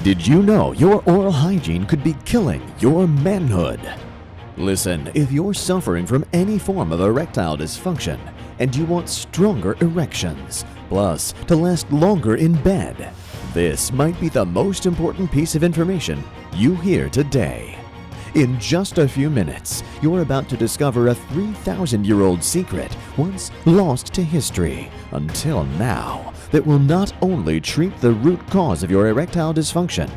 Did you know your oral hygiene could be killing your manhood? Listen, if you're suffering from any form of erectile dysfunction and you want stronger erections, plus to last longer in bed, this might be the most important piece of information you hear today. In just a few minutes, you're about to discover a 3,000-year-old secret once lost to history until now that will not only treat the root cause of your erectile dysfunction,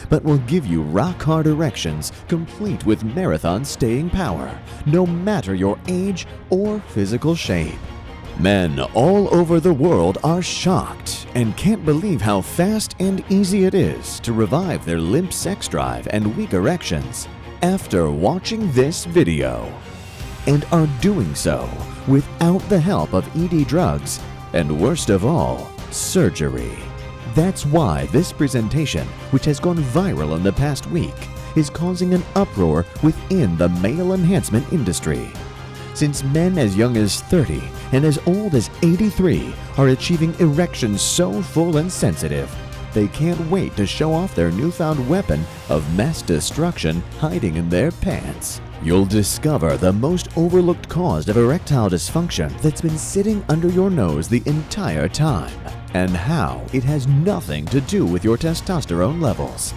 but will give you rock-hard erections complete with marathon staying power, no matter your age or physical shape. Men all over the world are shocked and can't believe how fast and easy it is to revive their limp sex drive and weak erections after watching this video, and are doing so without the help of ED drugs and, worst of all, surgery. That's why this presentation, which has gone viral in the past week, is causing an uproar within the male enhancement industry. Since men as young as 30 and as old as 83 are achieving erections so full and sensitive, they can't wait to show off their newfound weapon of mass destruction hiding in their pants. You'll discover the most overlooked cause of erectile dysfunction that's been sitting under your nose the entire time, and how it has nothing to do with your testosterone levels.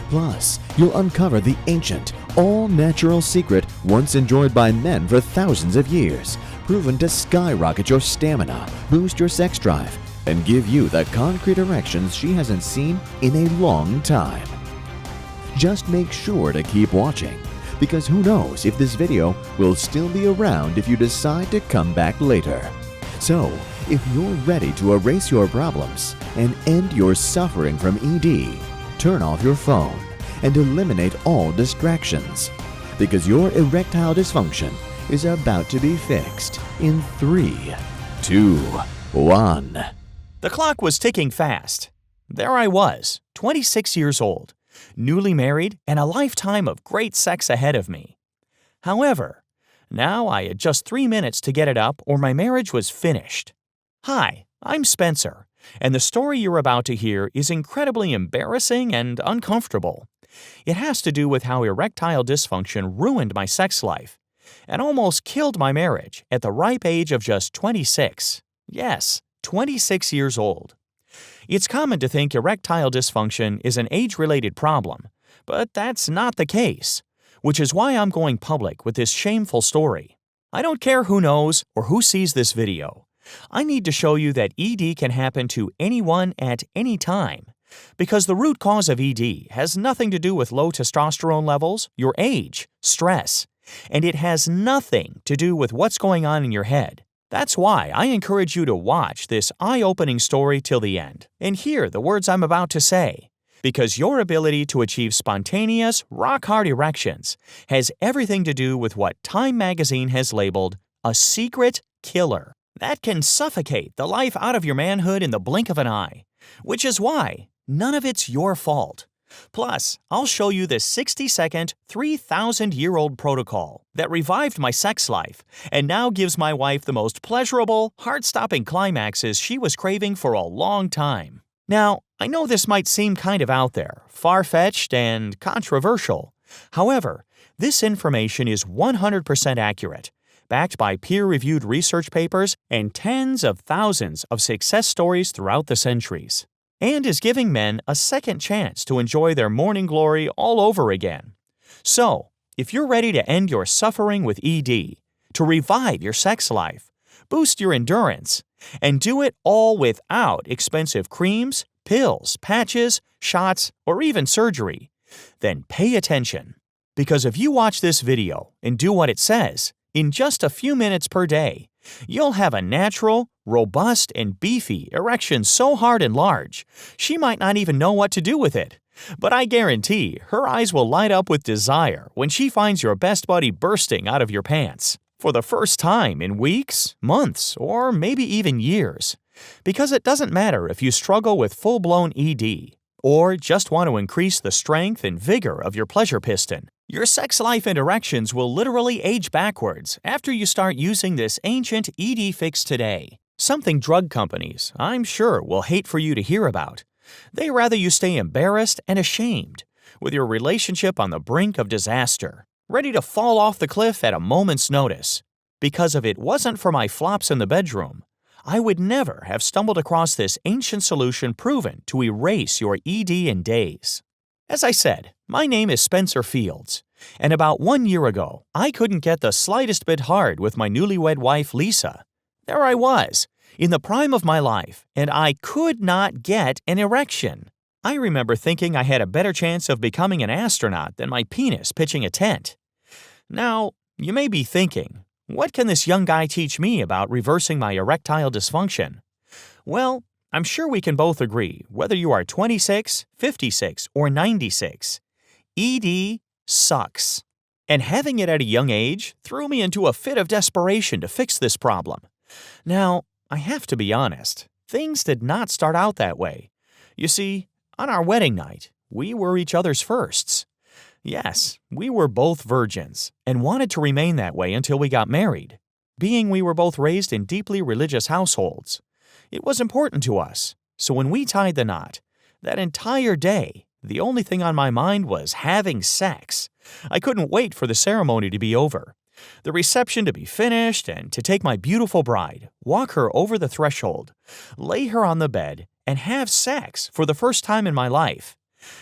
Plus, you'll uncover the ancient, all-natural secret once enjoyed by men for thousands of years, proven to skyrocket your stamina, boost your sex drive, and give you the concrete erections she hasn't seen in a long time. Just make sure to keep watching, because who knows if this video will still be around if you decide to come back later. So, if you're ready to erase your problems and end your suffering from ED, turn off your phone and eliminate all distractions, because your erectile dysfunction is about to be fixed in 3, 2, 1. The clock was ticking fast. There I was, 26 years old, newly married, and a lifetime of great sex ahead of me. However, now I had just 3 minutes to get it up or my marriage was finished. Hi, I'm Spencer, and the story you're about to hear is incredibly embarrassing and uncomfortable. It has to do with how erectile dysfunction ruined my sex life and almost killed my marriage at the ripe age of just 26. Yes, 26 years old. It's common to think erectile dysfunction is an age-related problem, but that's not the case, which is why I'm going public with this shameful story. I don't care who knows or who sees this video. I need to show you that ED can happen to anyone at any time, because the root cause of ED has nothing to do with low testosterone levels, your age, stress, and it has nothing to do with what's going on in your head. That's why I encourage you to watch this eye-opening story till the end and hear the words I'm about to say, because your ability to achieve spontaneous, rock-hard erections has everything to do with what Time magazine has labeled a secret killer that can suffocate the life out of your manhood in the blink of an eye, which is why none of it's your fault. Plus, I'll show you this 60-second, 3,000-year-old protocol that revived my sex life and now gives my wife the most pleasurable, heart-stopping climaxes she was craving for a long time. Now, I know this might seem kind of out there, far-fetched, and controversial. However, this information is 100% accurate, backed by peer-reviewed research papers and tens of thousands of success stories throughout the centuries, and is giving men a second chance to enjoy their morning glory all over again. So, if you're ready to end your suffering with ED, to revive your sex life, boost your endurance, and do it all without expensive creams, pills, patches, shots, or even surgery, then pay attention. Because if you watch this video and do what it says, in just a few minutes per day, you'll have a natural, robust, and beefy erection so hard and large, she might not even know what to do with it. But I guarantee her eyes will light up with desire when she finds your best buddy bursting out of your pants for the first time in weeks, months, or maybe even years. Because it doesn't matter if you struggle with full-blown ED or just want to increase the strength and vigor of your pleasure piston. Your sex life and erections will literally age backwards after you start using this ancient ED fix today. Something drug companies, I'm sure, will hate for you to hear about. They rather you stay embarrassed and ashamed, with your relationship on the brink of disaster, ready to fall off the cliff at a moment's notice. Because if it wasn't for my flops in the bedroom, I would never have stumbled across this ancient solution proven to erase your ED in days. As I said, my name is Spencer Fields, and about 1 year ago, I couldn't get the slightest bit hard with my newlywed wife, Lisa. There I was, in the prime of my life, and I could not get an erection. I remember thinking I had a better chance of becoming an astronaut than my penis pitching a tent. Now, you may be thinking, what can this young guy teach me about reversing my erectile dysfunction? Well, I'm sure we can both agree, whether you are 26, 56, or 96, ED sucks. And having it at a young age threw me into a fit of desperation to fix this problem. Now, I have to be honest, things did not start out that way. You see, on our wedding night, we were each other's firsts. Yes, we were both virgins and wanted to remain that way until we got married. Being we were both raised in deeply religious households, it was important to us. So when we tied the knot, that entire day, the only thing on my mind was having sex. I couldn't wait for the ceremony to be over, the reception to be finished, and to take my beautiful bride, walk her over the threshold, lay her on the bed, and have sex for the first time in my life.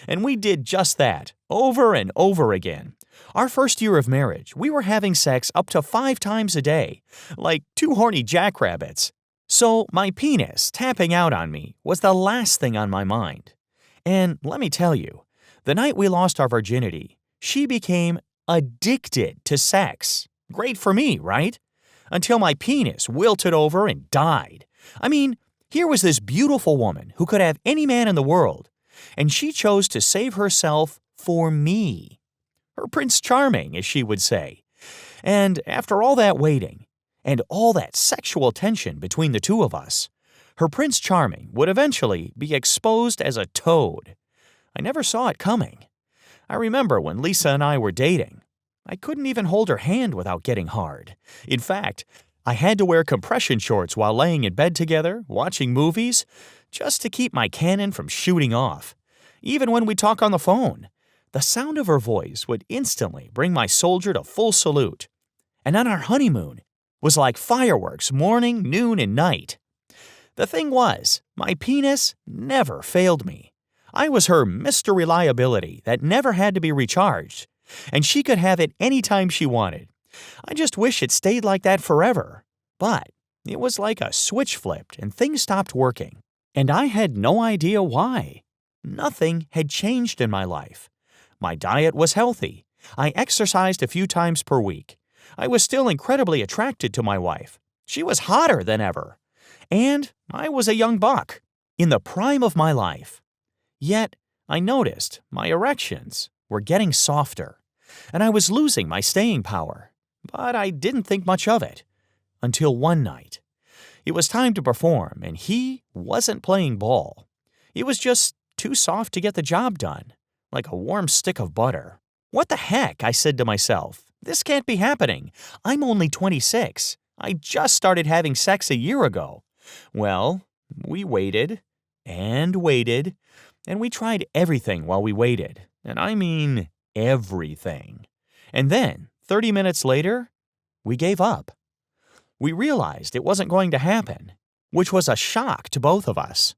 And we did just that, over and over again. Our first year of marriage, we were having sex up to 5 times a day, like 2 horny jackrabbits. So my penis tapping out on me was the last thing on my mind. And let me tell you, the night we lost our virginity, she became addicted to sex. Great for me, right? Until my penis wilted over and died. I mean, here was this beautiful woman who could have any man in the world, and she chose to save herself for me. Her Prince Charming, as she would say. And after all that waiting, and all that sexual tension between the two of us, her Prince Charming would eventually be exposed as a toad. I never saw it coming. I remember when Lisa and I were dating, I couldn't even hold her hand without getting hard. In fact, I had to wear compression shorts while laying in bed together, watching movies, just to keep my cannon from shooting off. Even when we talk on the phone, the sound of her voice would instantly bring my soldier to full salute. And on our honeymoon was like fireworks morning, noon, and night. The thing was, my penis never failed me. I was her Mr. Reliability that never had to be recharged, and she could have it any time she wanted. I just wish it stayed like that forever. But it was like a switch flipped and things stopped working. And I had no idea why. Nothing had changed in my life. My diet was healthy. I exercised a few times per week. I was still incredibly attracted to my wife. She was hotter than ever. And I was a young buck, in the prime of my life. Yet, I noticed my erections were getting softer, and I was losing my staying power. But I didn't think much of it. Until one night. It was time to perform, and he wasn't playing ball. It was just too soft to get the job done, like a warm stick of butter. What the heck, I said to myself. This can't be happening. I'm only 26. I just started having sex a year ago. Well, we waited, and we tried everything while we waited. And I mean everything. And then, 30 minutes later, we gave up. We realized it wasn't going to happen, which was a shock to both of us.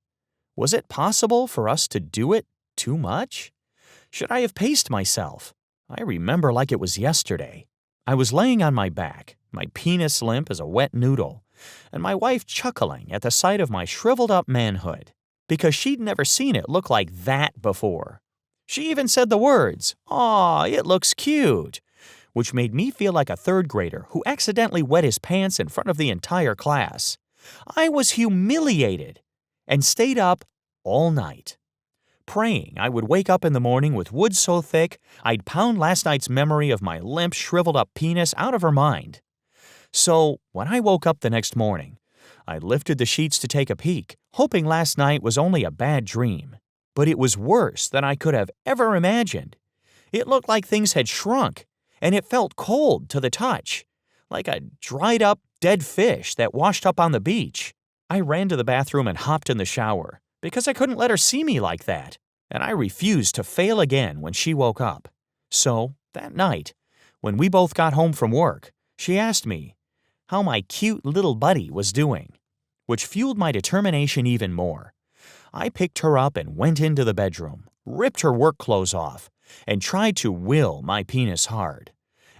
Was it possible for us to do it too much? Should I have paced myself? I remember like it was yesterday. I was laying on my back, my penis limp as a wet noodle, and my wife chuckling at the sight of my shriveled-up manhood, because she'd never seen it look like that before. She even said the words, "Aw, it looks cute," which made me feel like a third grader who accidentally wet his pants in front of the entire class. I was humiliated and stayed up all night, praying I would wake up in the morning with wood so thick I'd pound last night's memory of my limp, shriveled-up penis out of her mind. So when I woke up the next morning, I lifted the sheets to take a peek, hoping last night was only a bad dream. But it was worse than I could have ever imagined. It looked like things had shrunk, and it felt cold to the touch, like a dried-up, dead fish that washed up on the beach. I ran to the bathroom and hopped in the shower, because I couldn't let her see me like that, and I refused to fail again when she woke up. So, that night, when we both got home from work, she asked me how my cute little buddy was doing, which fueled my determination even more. I picked her up and went into the bedroom, ripped her work clothes off, and tried to will my penis hard.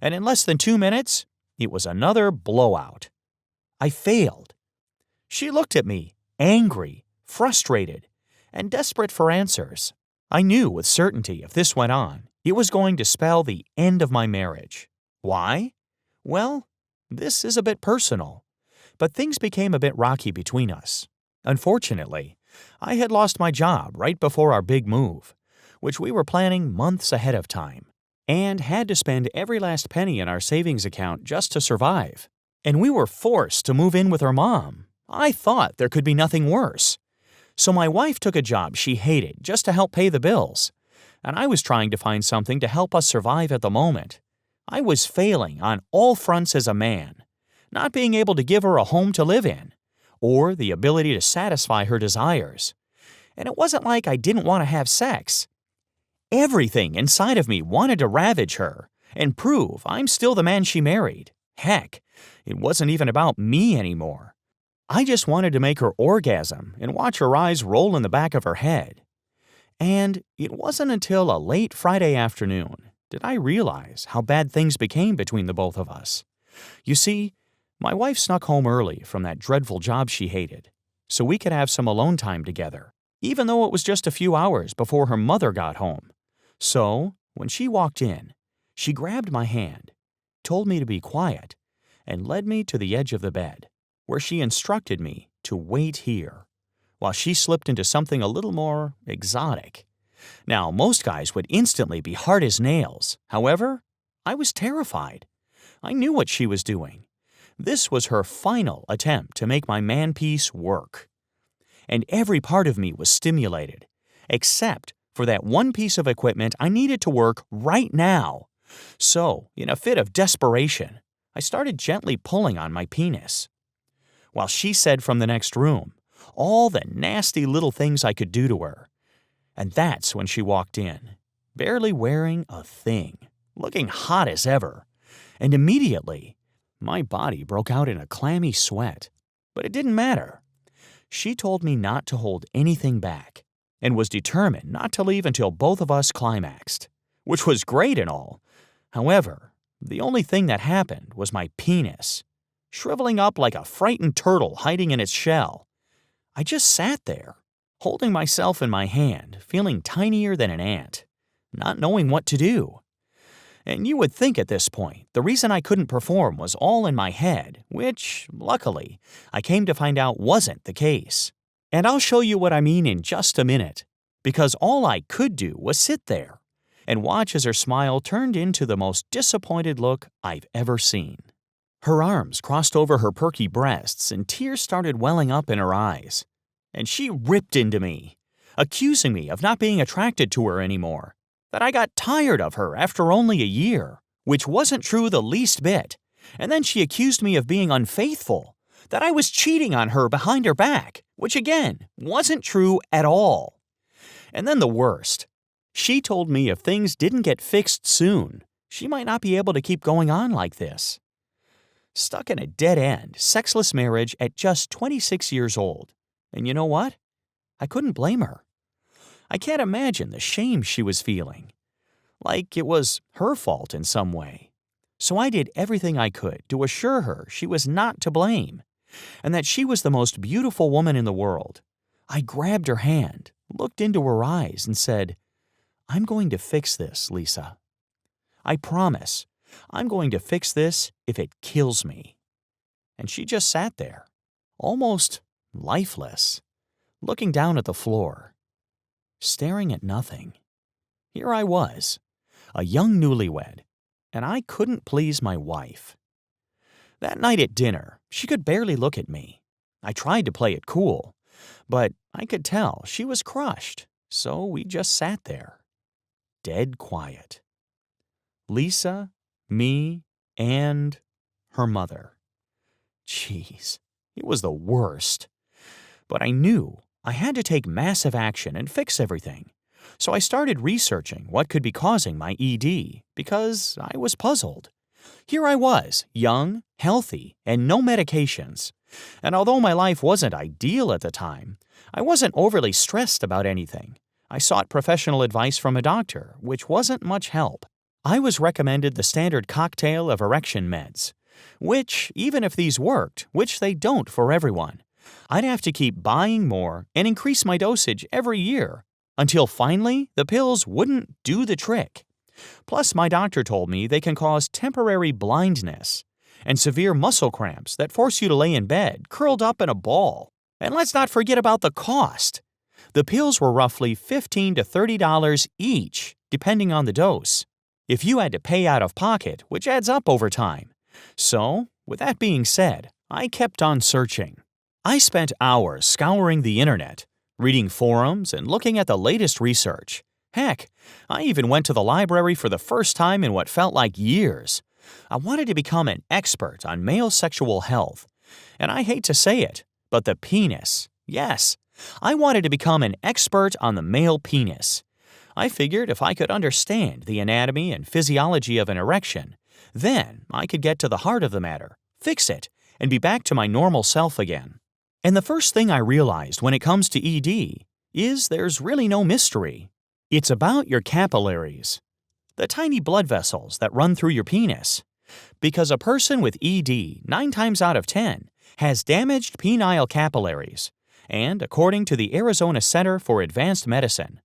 And in less than 2 minutes, it was another blowout. I failed. She looked at me, angry, frustrated, and desperate for answers. I knew with certainty if this went on, it was going to spell the end of my marriage. Why? Well, this is a bit personal, but things became a bit rocky between us. Unfortunately, I had lost my job right before our big move, which we were planning months ahead of time, and had to spend every last penny in our savings account just to survive. And we were forced to move in with her mom. I thought there could be nothing worse. So my wife took a job she hated just to help pay the bills, and I was trying to find something to help us survive at the moment. I was failing on all fronts as a man, not being able to give her a home to live in, or the ability to satisfy her desires. And it wasn't like I didn't want to have sex. Everything inside of me wanted to ravage her and prove I'm still the man she married. Heck, it wasn't even about me anymore. I just wanted to make her orgasm and watch her eyes roll in the back of her head. And it wasn't until a late Friday afternoon did I realize how bad things became between the both of us. You see, my wife snuck home early from that dreadful job she hated, so we could have some alone time together, even though it was just a few hours before her mother got home. So, when she walked in, she grabbed my hand, told me to be quiet, and led me to the edge of the bed, where she instructed me to wait here, while she slipped into something a little more exotic. Now, most guys would instantly be hard as nails. However, I was terrified. I knew what she was doing. This was her final attempt to make my man-piece work. And every part of me was stimulated, except for that one piece of equipment I needed to work right now. So, in a fit of desperation, I started gently pulling on my penis, while she said from the next room all the nasty little things I could do to her. And that's when she walked in, barely wearing a thing, looking hot as ever. And immediately, my body broke out in a clammy sweat. But it didn't matter. She told me not to hold anything back, and was determined not to leave until both of us climaxed, which was great and all. However, the only thing that happened was my penis, shriveling up like a frightened turtle hiding in its shell. I just sat there, holding myself in my hand, feeling tinier than an ant, not knowing what to do. And you would think at this point, the reason I couldn't perform was all in my head, which, luckily, I came to find out wasn't the case. And I'll show you what I mean in just a minute, because all I could do was sit there and watch as her smile turned into the most disappointed look I've ever seen. Her arms crossed over her perky breasts and tears started welling up in her eyes. And she ripped into me, accusing me of not being attracted to her anymore, that I got tired of her after only a year, which wasn't true the least bit. And then she accused me of being unfaithful, that I was cheating on her behind her back, which again, wasn't true at all. And then the worst. She told me if things didn't get fixed soon, she might not be able to keep going on like this. Stuck in a dead-end, sexless marriage at just 26 years old. And you know what? I couldn't blame her. I can't imagine the shame she was feeling, like it was her fault in some way. So I did everything I could to assure her she was not to blame, and that she was the most beautiful woman in the world. I grabbed her hand, looked into her eyes, and said, "I'm going to fix this, Lisa. I promise, I'm going to fix this if it kills me." And she just sat there, almost lifeless, looking down at the floor, staring at nothing. Here I was, a young newlywed, and I couldn't please my wife. That night at dinner, she could barely look at me. I tried to play it cool, but I could tell she was crushed, so we just sat there, dead quiet. Lisa, me, and her mother. Jeez, it was the worst. But I knew I had to take massive action and fix everything. So I started researching what could be causing my ED because I was puzzled. Here I was, young, healthy, and no medications. And although my life wasn't ideal at the time, I wasn't overly stressed about anything. I sought professional advice from a doctor, which wasn't much help. I was recommended the standard cocktail of erection meds, which, even if these worked, which they don't for everyone, I'd have to keep buying more and increase my dosage every year, until finally the pills wouldn't do the trick. Plus, my doctor told me they can cause temporary blindness and severe muscle cramps that force you to lay in bed, curled up in a ball. And let's not forget about the cost. The pills were roughly $15 to $30 each, depending on the dose, if you had to pay out of pocket, which adds up over time. So, with that being said, I kept on searching. I spent hours scouring the internet, reading forums and looking at the latest research. Heck, I even went to the library for the first time in what felt like years. I wanted to become an expert on male sexual health. And I hate to say it, but the penis. Yes, I wanted to become an expert on the male penis. I figured if I could understand the anatomy and physiology of an erection, then I could get to the heart of the matter, fix it, and be back to my normal self again. And the first thing I realized when it comes to ED is there's really no mystery. It's about your capillaries, the tiny blood vessels that run through your penis. Because a person with ED, 9 times out of 10, has damaged penile capillaries. And according to the Arizona Center for Advanced Medicine,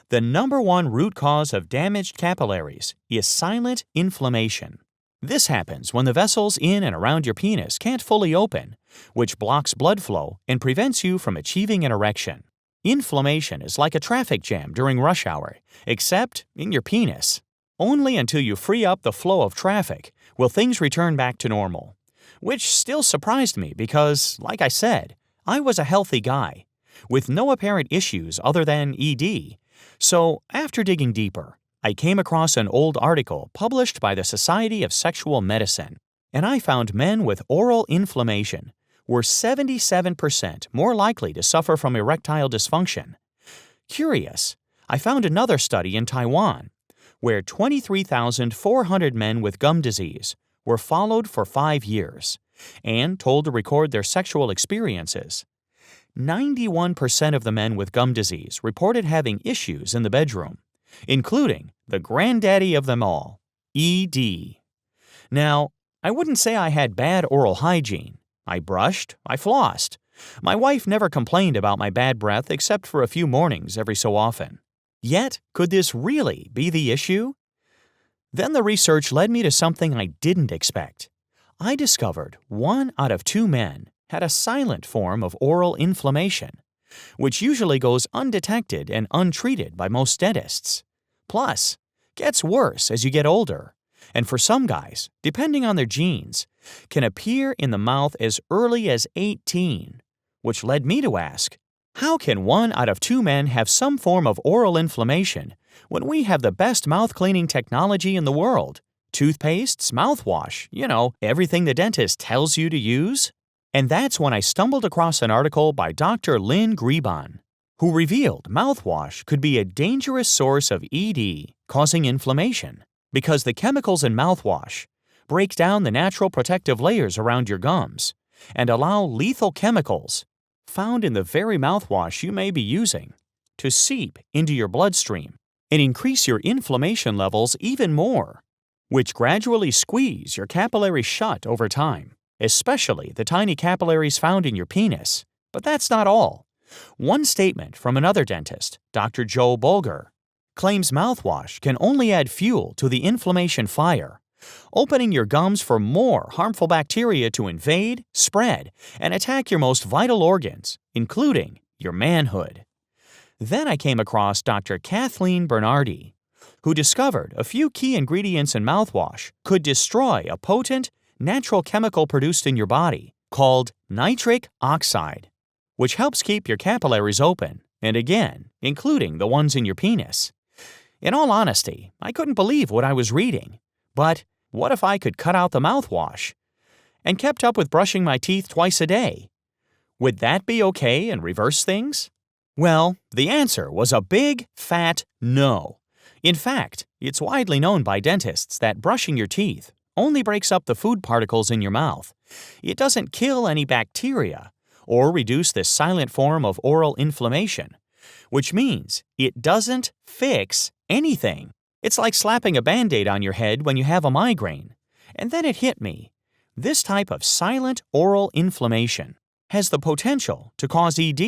the #1 root cause of damaged capillaries is silent inflammation. This happens when the vessels in and around your penis can't fully open, which blocks blood flow and prevents you from achieving an erection. Inflammation is like a traffic jam during rush hour, except in your penis. Only until you free up the flow of traffic will things return back to normal. Which still surprised me because, like I said, I was a healthy guy, with no apparent issues other than ED. So, after digging deeper, I came across an old article published by the Society of Sexual Medicine, and I found men with oral inflammation were 77% more likely to suffer from erectile dysfunction. Curious, I found another study in Taiwan, where 23,400 men with gum disease were followed for 5 years and told to record their sexual experiences. 91% of the men with gum disease reported having issues in the bedroom, including the granddaddy of them all, ED. Now, I wouldn't say I had bad oral hygiene. I brushed, I flossed. My wife never complained about my bad breath except for a few mornings every so often. Yet, could this really be the issue? Then the research led me to something I didn't expect. I discovered 1 out of 2 men had a silent form of oral inflammation, which usually goes undetected and untreated by most dentists. Plus, gets worse as you get older, and for some guys, depending on their genes, can appear in the mouth as early as 18, which led me to ask, how can 1 out of 2 men have some form of oral inflammation when we have the best mouth cleaning technology in the world? Toothpastes, mouthwash, everything the dentist tells you to use? And that's when I stumbled across an article by Dr. Lynn Grebon, who revealed mouthwash could be a dangerous source of ED, causing inflammation, because the chemicals in mouthwash break down the natural protective layers around your gums and allow lethal chemicals found in the very mouthwash you may be using to seep into your bloodstream and increase your inflammation levels even more, which gradually squeeze your capillaries shut over time, especially the tiny capillaries found in your penis. But that's not all. One statement from another dentist, Dr. Joe Bulger, claims mouthwash can only add fuel to the inflammation fire, opening your gums for more harmful bacteria to invade, spread, and attack your most vital organs, including your manhood. Then I came across Dr. Kathleen Bernardi, who discovered a few key ingredients in mouthwash could destroy a potent, natural chemical produced in your body called nitric oxide, which helps keep your capillaries open, and again, including the ones in your penis. In all honesty, I couldn't believe what I was reading. But what if I could cut out the mouthwash and kept up with brushing my teeth twice a day? Would that be okay and reverse things? Well, the answer was a big, fat no. In fact, it's widely known by dentists that brushing your teeth only breaks up the food particles in your mouth. It doesn't kill any bacteria or reduce this silent form of oral inflammation, which means it doesn't fix anything. It's like slapping a Band-Aid on your head when you have a migraine. And then it hit me. This type of silent oral inflammation has the potential to cause ED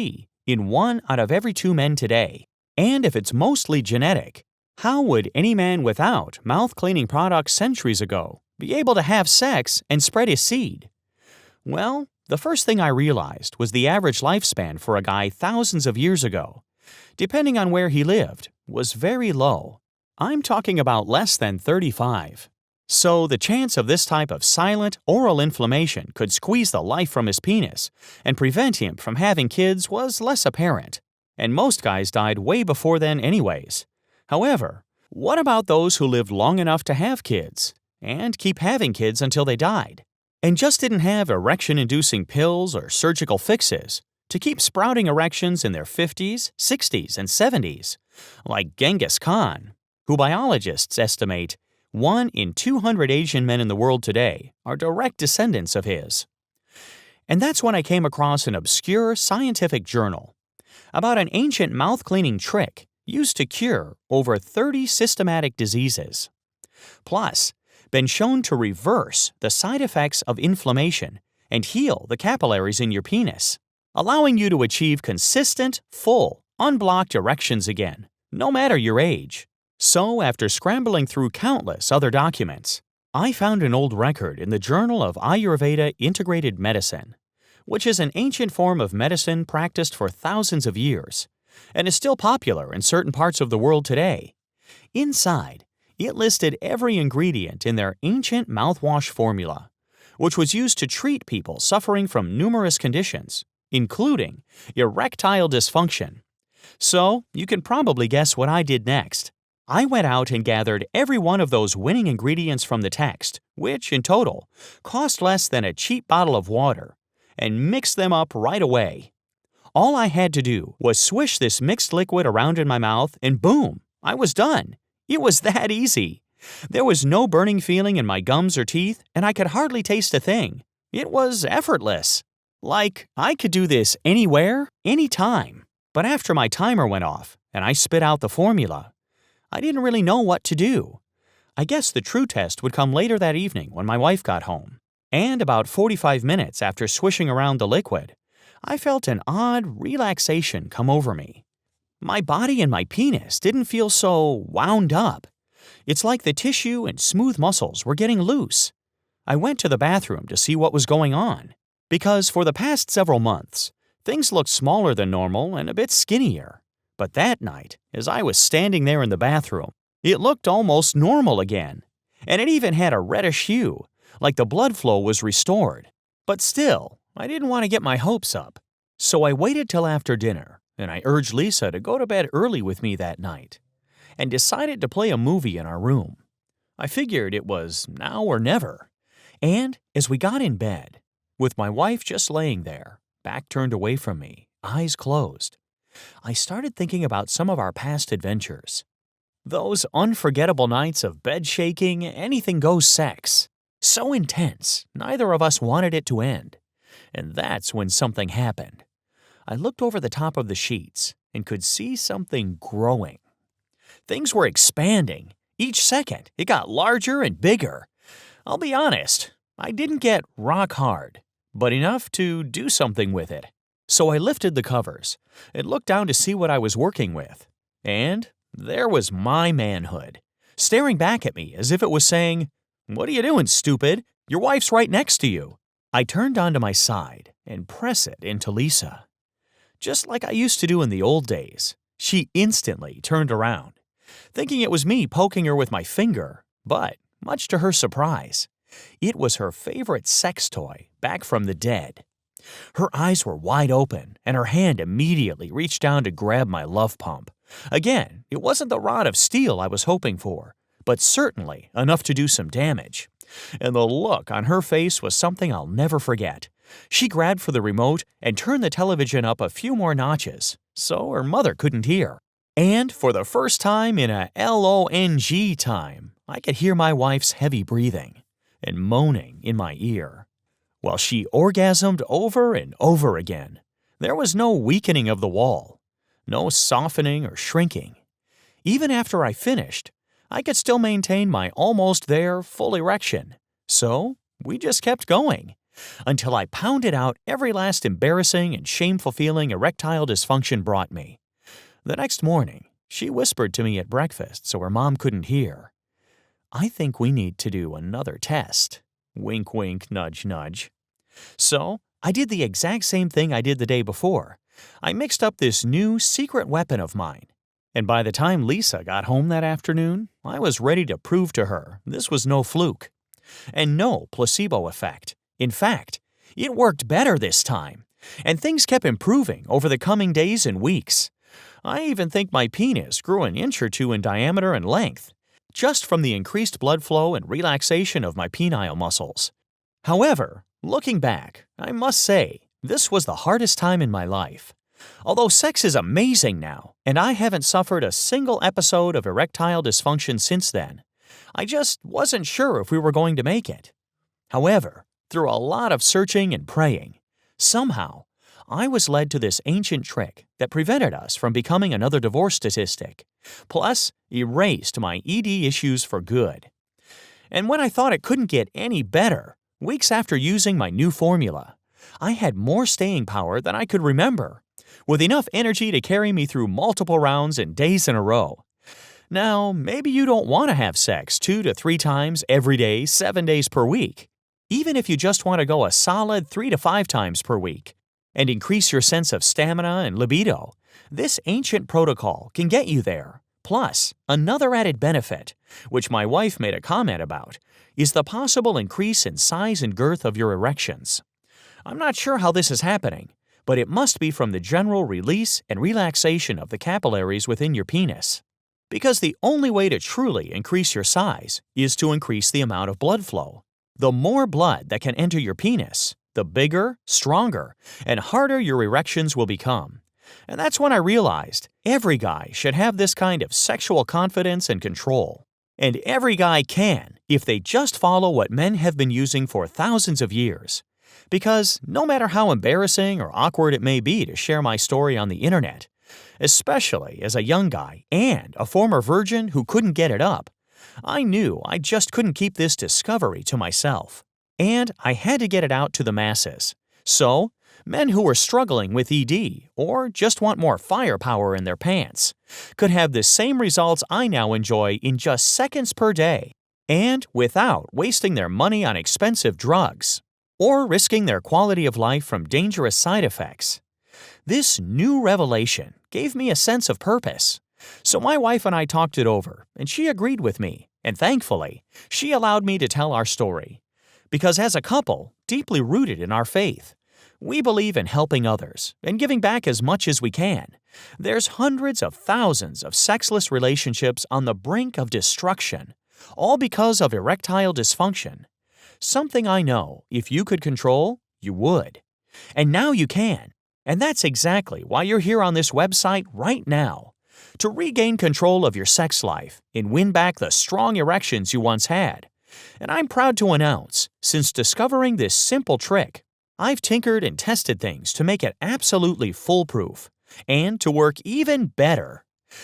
in 1 out of every 2 men today. And if it's mostly genetic, how would any man without mouth-cleaning products centuries ago be able to have sex and spread his seed? Well, the first thing I realized was the average lifespan for a guy thousands of years ago, depending on where he lived, was very low. I'm talking about less than 35. So the chance of this type of silent oral inflammation could squeeze the life from his penis and prevent him from having kids was less apparent. And most guys died way before then anyways. However, what about those who lived long enough to have kids and keep having kids until they died, and just didn't have erection-inducing pills or surgical fixes to keep sprouting erections in their 50s, 60s, and 70s, like Genghis Khan, who biologists estimate 1 in 200 Asian men in the world today are direct descendants of his. And that's when I came across an obscure scientific journal about an ancient mouth-cleaning trick used to cure over 30 systematic diseases. Plus, been shown to reverse the side effects of inflammation and heal the capillaries in your penis, allowing you to achieve consistent, full, unblocked erections again, no matter your age. So, after scrambling through countless other documents, I found an old record in the Journal of Ayurveda Integrated Medicine, which is an ancient form of medicine practiced for thousands of years and is still popular in certain parts of the world today. Inside, it listed every ingredient in their ancient mouthwash formula, which was used to treat people suffering from numerous conditions, including erectile dysfunction. So, you can probably guess what I did next. I went out and gathered every one of those winning ingredients from the text, which, in total, cost less than a cheap bottle of water, and mixed them up right away. All I had to do was swish this mixed liquid around in my mouth, and boom, I was done. It was that easy. There was no burning feeling in my gums or teeth, and I could hardly taste a thing. It was effortless. Like, I could do this anywhere, anytime. But after my timer went off, and I spit out the formula, I didn't really know what to do. I guess the true test would come later that evening when my wife got home. And about 45 minutes after swishing around the liquid, I felt an odd relaxation come over me. My body and my penis didn't feel so wound up. It's like the tissue and smooth muscles were getting loose. I went to the bathroom to see what was going on, because for the past several months, things looked smaller than normal and a bit skinnier. But that night, as I was standing there in the bathroom, it looked almost normal again, and it even had a reddish hue, like the blood flow was restored. But still, I didn't want to get my hopes up. So I waited till after dinner, and I urged Lisa to go to bed early with me that night, and decided to play a movie in our room. I figured it was now or never. And as we got in bed, with my wife just laying there, back turned away from me, eyes closed, I started thinking about some of our past adventures. Those unforgettable nights of bed-shaking, anything-goes sex. So intense, neither of us wanted it to end. And that's when something happened. I looked over the top of the sheets and could see something growing. Things were expanding. Each second, it got larger and bigger. I'll be honest, I didn't get rock hard, but enough to do something with it. So I lifted the covers and looked down to see what I was working with. And there was my manhood, staring back at me as if it was saying, "What are you doing, stupid? Your wife's right next to you." I turned onto my side and pressed it into Lisa. Just like I used to do in the old days, she instantly turned around, thinking it was me poking her with my finger, but, much to her surprise, it was her favorite sex toy back from the dead. Her eyes were wide open, and her hand immediately reached down to grab my love pump. Again, it wasn't the rod of steel I was hoping for, but certainly enough to do some damage. And the look on her face was something I'll never forget, She grabbed for the remote and turned the television up a few more notches so her mother couldn't hear. And for the first time in a long time, I could hear my wife's heavy breathing and moaning in my ear. While she orgasmed over and over again, there was no weakening of the wall, no softening or shrinking. Even after I finished, I could still maintain my almost there full erection. So we just kept going until I pounded out every last embarrassing and shameful feeling erectile dysfunction brought me. The next morning, she whispered to me at breakfast so her mom couldn't hear, "I think we need to do another test." Wink, wink, nudge, nudge. So I did the exact same thing I did the day before. I mixed up this new secret weapon of mine. And by the time Lisa got home that afternoon, I was ready to prove to her this was no fluke and no placebo effect. In fact, it worked better this time, and things kept improving over the coming days and weeks. I even think my penis grew an inch or two in diameter and length, just from the increased blood flow and relaxation of my penile muscles. However, looking back, I must say, this was the hardest time in my life. Although sex is amazing now, and I haven't suffered a single episode of erectile dysfunction since then, I just wasn't sure if we were going to make it. However, through a lot of searching and praying, somehow, I was led to this ancient trick that prevented us from becoming another divorce statistic, plus erased my ED issues for good. And when I thought it couldn't get any better, weeks after using my new formula, I had more staying power than I could remember, with enough energy to carry me through multiple rounds and days in a row. Now, maybe you don't want to have sex 2 to 3 times every day, 7 days per week. Even if you just want to go a solid 3 to 5 times per week and increase your sense of stamina and libido, this ancient protocol can get you there. Plus, another added benefit, which my wife made a comment about, is the possible increase in size and girth of your erections. I'm not sure how this is happening, but it must be from the general release and relaxation of the capillaries within your penis. Because the only way to truly increase your size is to increase the amount of blood flow. The more blood that can enter your penis, the bigger, stronger, and harder your erections will become. And that's when I realized every guy should have this kind of sexual confidence and control. And every guy can if they just follow what men have been using for thousands of years. Because no matter how embarrassing or awkward it may be to share my story on the internet, especially as a young guy and a former virgin who couldn't get it up, I knew I just couldn't keep this discovery to myself. And I had to get it out to the masses. So, men who are struggling with ED or just want more firepower in their pants could have the same results I now enjoy in just seconds per day, and without wasting their money on expensive drugs or risking their quality of life from dangerous side effects. This new revelation gave me a sense of purpose. So my wife and I talked it over, and she agreed with me, and thankfully, she allowed me to tell our story. Because as a couple, deeply rooted in our faith, we believe in helping others and giving back as much as we can. There's hundreds of thousands of sexless relationships on the brink of destruction, all because of erectile dysfunction. Something I know, if you could control, you would. And now you can. And that's exactly why you're here on this website right now. To regain control of your sex life and win back the strong erections you once had. And I'm proud to announce, since discovering this simple trick, I've tinkered and tested things to make it absolutely foolproof and to work even better.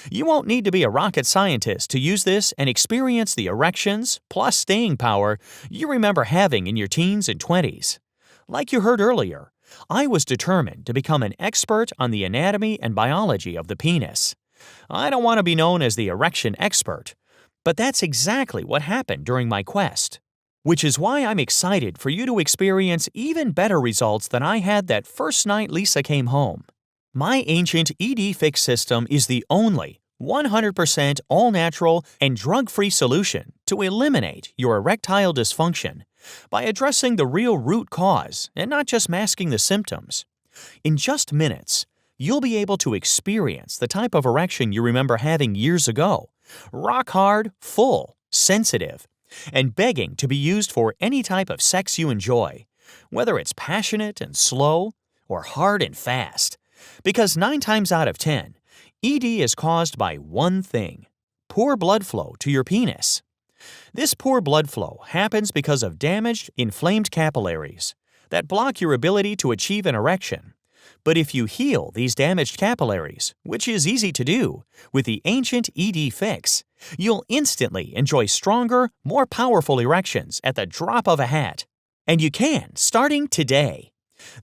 You won't need to be a rocket scientist to use this and experience the erections plus staying power you remember having in your teens and 20s. Like you heard earlier, I was determined to become an expert on the anatomy and biology of the penis. I don't want to be known as the erection expert, but that's exactly what happened during my quest. Which is why I'm excited for you to experience even better results than I had that first night Lisa came home. My ancient ED Fix system is the only 100% all-natural and drug-free solution to eliminate your erectile dysfunction by addressing the real root cause and not just masking the symptoms. In just minutes, you'll be able to experience the type of erection you remember having years ago, rock hard, full, sensitive, and begging to be used for any type of sex you enjoy, whether it's passionate and slow or hard and fast. Because 9 times out of 10, ED is caused by one thing: poor blood flow to your penis. This poor blood flow happens because of damaged, inflamed capillaries that block your ability to achieve an erection. But if you heal these damaged capillaries, which is easy to do, with the ancient ED fix, you'll instantly enjoy stronger, more powerful erections at the drop of a hat. And you can, starting today.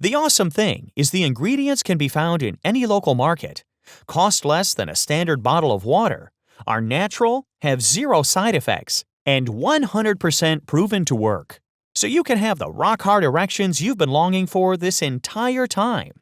The awesome thing is the ingredients can be found in any local market, cost less than a standard bottle of water, are natural, have 0 side effects, and 100% proven to work. So you can have the rock-hard erections you've been longing for this entire time.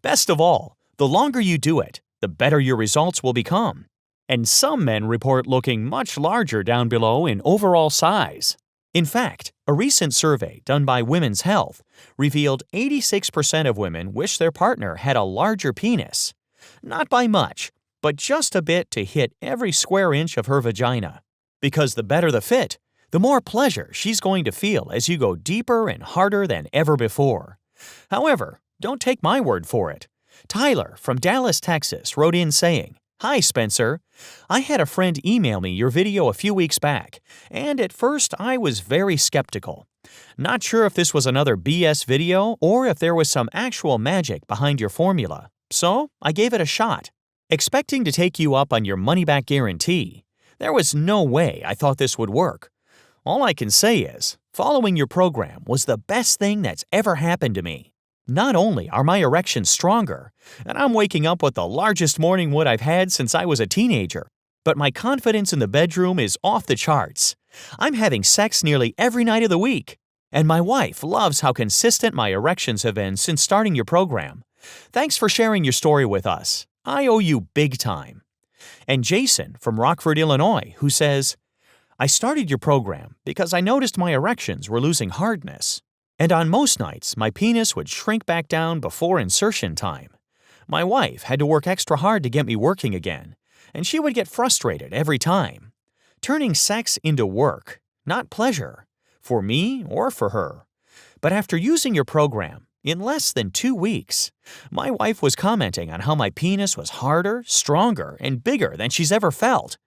Best of all, the longer you do it, the better your results will become. And some men report looking much larger down below in overall size. In fact, a recent survey done by Women's Health revealed 86% of women wish their partner had a larger penis. Not by much, but just a bit to hit every square inch of her vagina. Because the better the fit, the more pleasure she's going to feel as you go deeper and harder than ever before. However, don't take my word for it. Tyler from Dallas, Texas wrote in saying, "Hi, Spencer. I had a friend email me your video a few weeks back, and at first I was very skeptical. Not sure if this was another BS video or if there was some actual magic behind your formula, so I gave it a shot. Expecting to take you up on your money-back guarantee, there was no way I thought this would work. All I can say is, following your program was the best thing that's ever happened to me. Not only are my erections stronger, and I'm waking up with the largest morning wood I've had since I was a teenager, but my confidence in the bedroom is off the charts. I'm having sex nearly every night of the week, and my wife loves how consistent my erections have been since starting your program. Thanks for sharing your story with us. I owe you big time." And Jason from Rockford, Illinois, who says, "I started your program because I noticed my erections were losing hardness. And on most nights, my penis would shrink back down before insertion time. My wife had to work extra hard to get me working again, and she would get frustrated every time. Turning sex into work, not pleasure, for me or for her. But after using your program, in less than 2 weeks, my wife was commenting on how my penis was harder, stronger, and bigger than she's ever felt.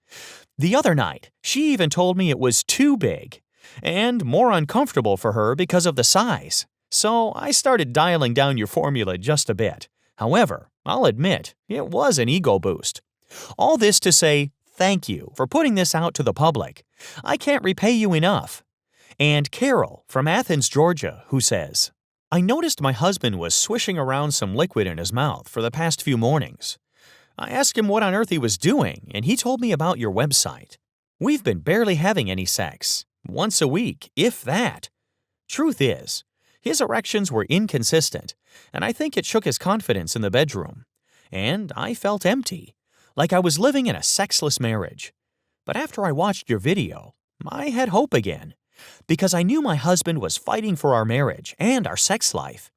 The other night, she even told me it was too big and more uncomfortable for her because of the size. So I started dialing down your formula just a bit. However, I'll admit, it was an ego boost. All this to say, thank you for putting this out to the public. I can't repay you enough." And Carol from Athens, Georgia, who says, "I noticed my husband was swishing around some liquid in his mouth for the past few mornings. I asked him what on earth he was doing, and he told me about your website. We've been barely having any sex. Once a week, if that. Truth is, his erections were inconsistent, and I think it shook his confidence in the bedroom. And I felt empty, like I was living in a sexless marriage. But after I watched your video, I had hope again, because I knew my husband was fighting for our marriage and our sex life.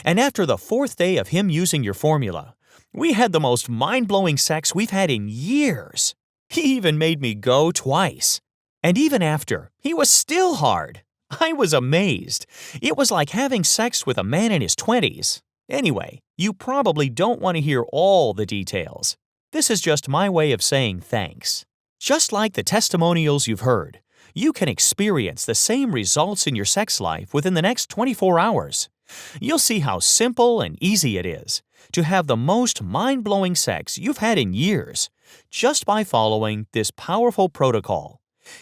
And after the 4th day of him using your formula, we had the most mind-blowing sex we've had in years. He even made me go twice. And even after, he was still hard. I was amazed. It was like having sex with a man in his 20s. Anyway, you probably don't want to hear all the details. This is just my way of saying thanks. Just like the testimonials you've heard, you can experience the same results in your sex life within the next 24 hours. You'll see how simple and easy it is to have the most mind-blowing sex you've had in years just by following this powerful protocol.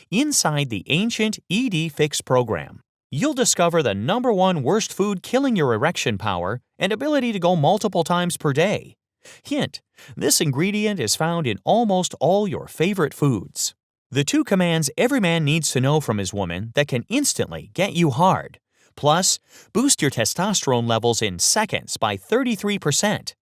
Inside the ancient ED Fix program, you'll discover the #1 worst food killing your erection power and ability to go multiple times per day. Hint, this ingredient is found in almost all your favorite foods. The 2 commands every man needs to know from his woman that can instantly get you hard. Plus, boost your testosterone levels in seconds by 33%.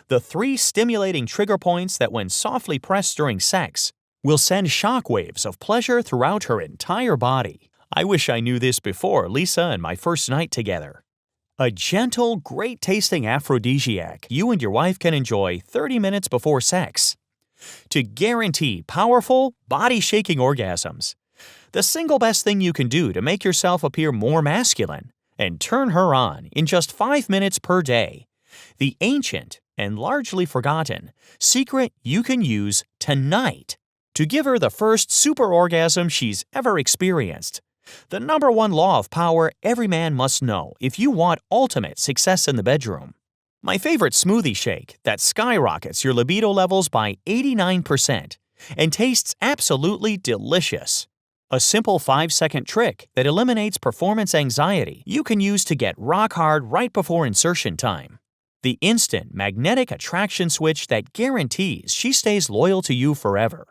The 3 stimulating trigger points that when softly pressed during sex will send shockwaves of pleasure throughout her entire body. I wish I knew this before Lisa and my first night together. A gentle, great-tasting aphrodisiac you and your wife can enjoy 30 minutes before sex. To guarantee powerful, body-shaking orgasms. The single best thing you can do to make yourself appear more masculine and turn her on in just 5 minutes per day. The ancient and largely forgotten secret you can use tonight to give her the first super orgasm she's ever experienced. The number one law of power every man must know if you want ultimate success in the bedroom. My favorite smoothie shake that skyrockets your libido levels by 89% and tastes absolutely delicious. A simple 5-second trick that eliminates performance anxiety you can use to get rock hard right before insertion time. The instant magnetic attraction switch that guarantees she stays loyal to you forever.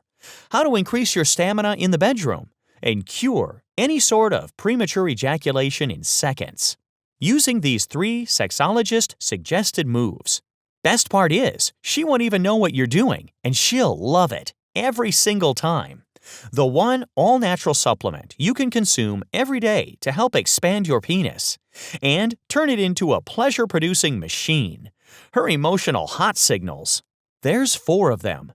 How to increase your stamina in the bedroom and cure any sort of premature ejaculation in seconds. Using these 3 sexologist-suggested moves. Best part is, she won't even know what you're doing, and she'll love it every single time. The one all-natural supplement you can consume every day to help expand your penis and turn it into a pleasure-producing machine. Her emotional hot signals. There's 4 of them.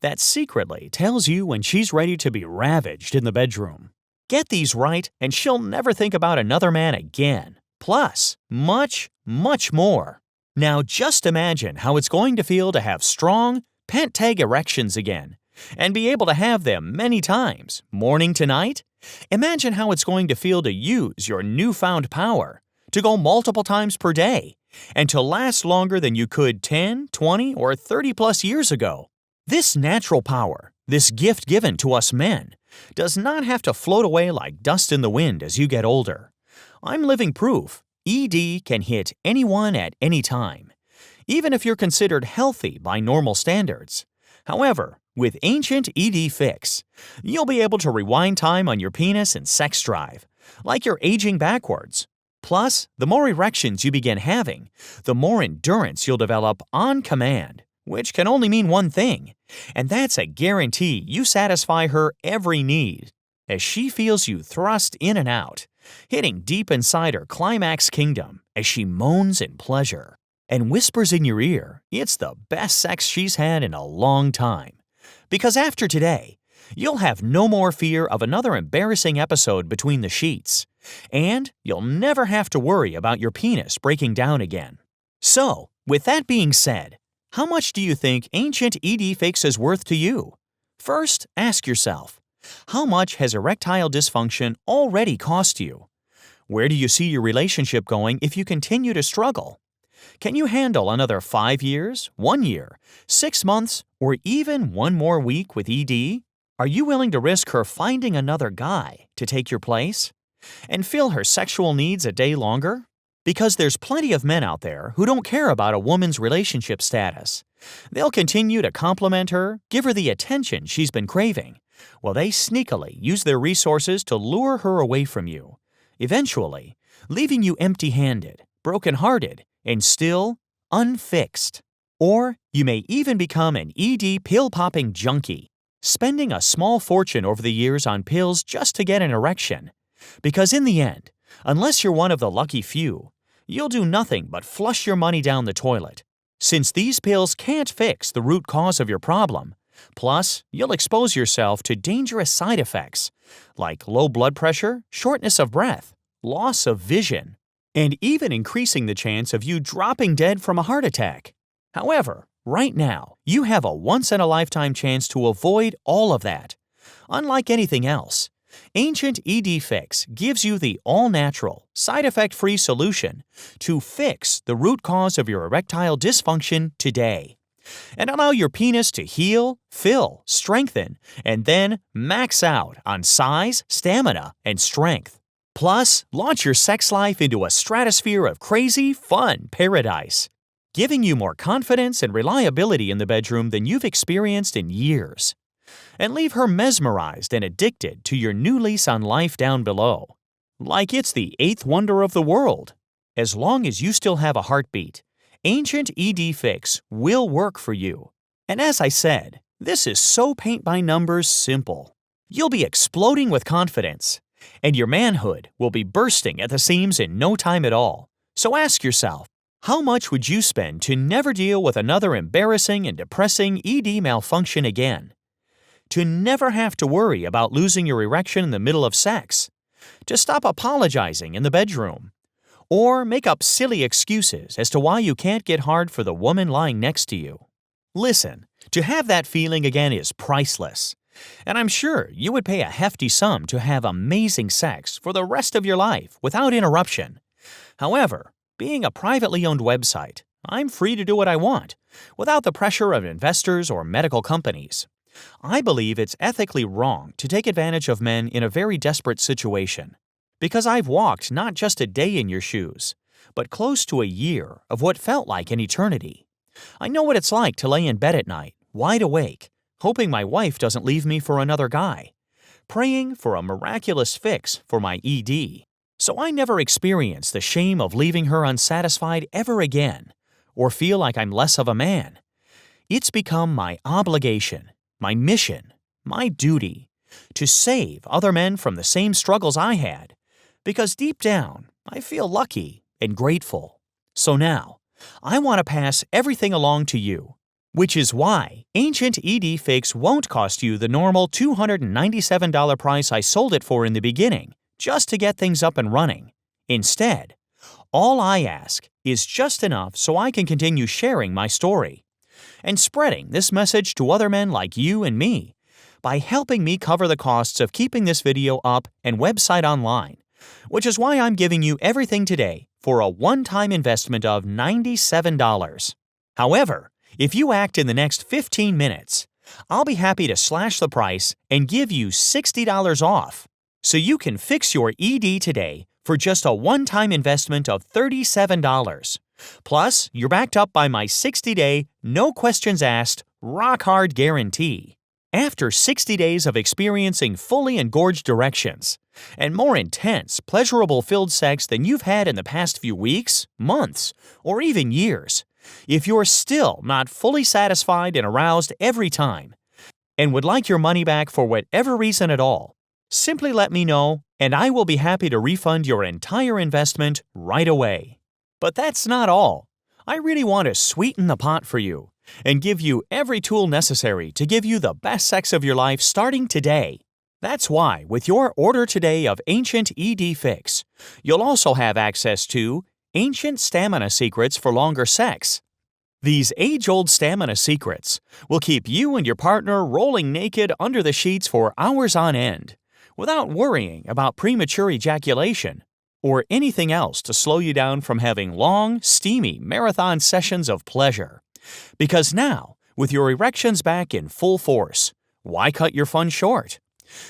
That secretly tells you when she's ready to be ravaged in the bedroom. Get these right and she'll never think about another man again. Plus, much, much more. Now just imagine how it's going to feel to have strong, pent-tag erections again and be able to have them many times, morning to night. Imagine how it's going to feel to use your newfound power, to go multiple times per day, and to last longer than you could 10, 20, or 30 plus years ago. This natural power, this gift given to us men, does not have to float away like dust in the wind as you get older. I'm living proof ED can hit anyone at any time, even if you're considered healthy by normal standards. However, with Ancient ED Fix, you'll be able to rewind time on your penis and sex drive, like you're aging backwards. Plus, the more erections you begin having, the more endurance you'll develop on command, which can only mean one thing, and that's a guarantee you satisfy her every need, as she feels you thrust in and out, hitting deep inside her climax kingdom as she moans in pleasure and whispers in your ear it's the best sex she's had in a long time. Because after today, you'll have no more fear of another embarrassing episode between the sheets, and you'll never have to worry about your penis breaking down again. So, with that being said, how much do you think Ancient ED Fix is worth to you? First, ask yourself, how much has erectile dysfunction already cost you? Where do you see your relationship going if you continue to struggle? Can you handle another 5 years, 1 year, 6 months, or even 1 more week with ED? Are you willing to risk her finding another guy to take your place and fill her sexual needs a day longer? Because there's plenty of men out there who don't care about a woman's relationship status. They'll continue to compliment her, give her the attention she's been craving, while they sneakily use their resources to lure her away from you, eventually leaving you empty-handed, broken-hearted, and still unfixed. Or you may even become an ED pill-popping junkie, spending a small fortune over the years on pills just to get an erection. Because in the end, unless you're one of the lucky few, you'll do nothing but flush your money down the toilet, since these pills can't fix the root cause of your problem. Plus, you'll expose yourself to dangerous side effects, like low blood pressure, shortness of breath, loss of vision, and even increasing the chance of you dropping dead from a heart attack. However, right now, you have a once-in-a-lifetime chance to avoid all of that. Unlike anything else, Ancient ED Fix gives you the all-natural, side-effect-free solution to fix the root cause of your erectile dysfunction today and allow your penis to heal, fill, strengthen, and then max out on size, stamina, and strength. Plus, launch your sex life into a stratosphere of crazy, fun paradise, giving you more confidence and reliability in the bedroom than you've experienced in years. And leave her mesmerized and addicted to your new lease on life down below. Like it's the 8th wonder of the world. As long as you still have a heartbeat, Ancient ED Fix will work for you. And as I said, this is so paint-by-numbers simple. You'll be exploding with confidence, and your manhood will be bursting at the seams in no time at all. So ask yourself, how much would you spend to never deal with another embarrassing and depressing ED malfunction again? To never have to worry about losing your erection in the middle of sex, to stop apologizing in the bedroom, Or make up silly excuses as to why you can't get hard for the woman lying next to you. Listen, to have that feeling again is priceless. And I'm sure you would pay a hefty sum to have amazing sex for the rest of your life without interruption. However, being a privately owned website, I'm free to do what I want, without the pressure of investors or medical companies. I believe it's ethically wrong to take advantage of men in a very desperate situation, because I've walked not just a day in your shoes, but close to a year of what felt like an eternity. I know what it's like to lay in bed at night, wide awake, hoping my wife doesn't leave me for another guy, praying for a miraculous fix for my ED, so I never experience the shame of leaving her unsatisfied ever again, or feel like I'm less of a man. It's become my obligation, my mission, my duty, to save other men from the same struggles I had, because deep down, I feel lucky and grateful. So now, I want to pass everything along to you, which is why Ancient ED Fix won't cost you the normal $297 price I sold it for in the beginning, just to get things up and running. Instead, all I ask is just enough so I can continue sharing my story and spreading this message to other men like you and me by helping me cover the costs of keeping this video up and website online, which is why I'm giving you everything today for a one-time investment of $97. However, if you act in the next 15 minutes, I'll be happy to slash the price and give you $60 off, so you can fix your ED today for just a one-time investment of $37. Plus, you're backed up by my 60-day, no questions asked, rock-hard guarantee. After 60 days of experiencing fully engorged erections and more intense, pleasurable-filled sex than you've had in the past few weeks, months, or even years, if you're still not fully satisfied and aroused every time and would like your money back for whatever reason at all, simply let me know and I will be happy to refund your entire investment right away. But that's not all. I really want to sweeten the pot for you and give you every tool necessary to give you the best sex of your life starting today. That's why, with your order today of Ancient ED Fix, you'll also have access to Ancient Stamina Secrets for Longer Sex. These age-old stamina secrets will keep you and your partner rolling naked under the sheets for hours on end, without worrying about premature ejaculation or anything else to slow you down from having long, steamy marathon sessions of pleasure. Because now, with your erections back in full force, why cut your fun short?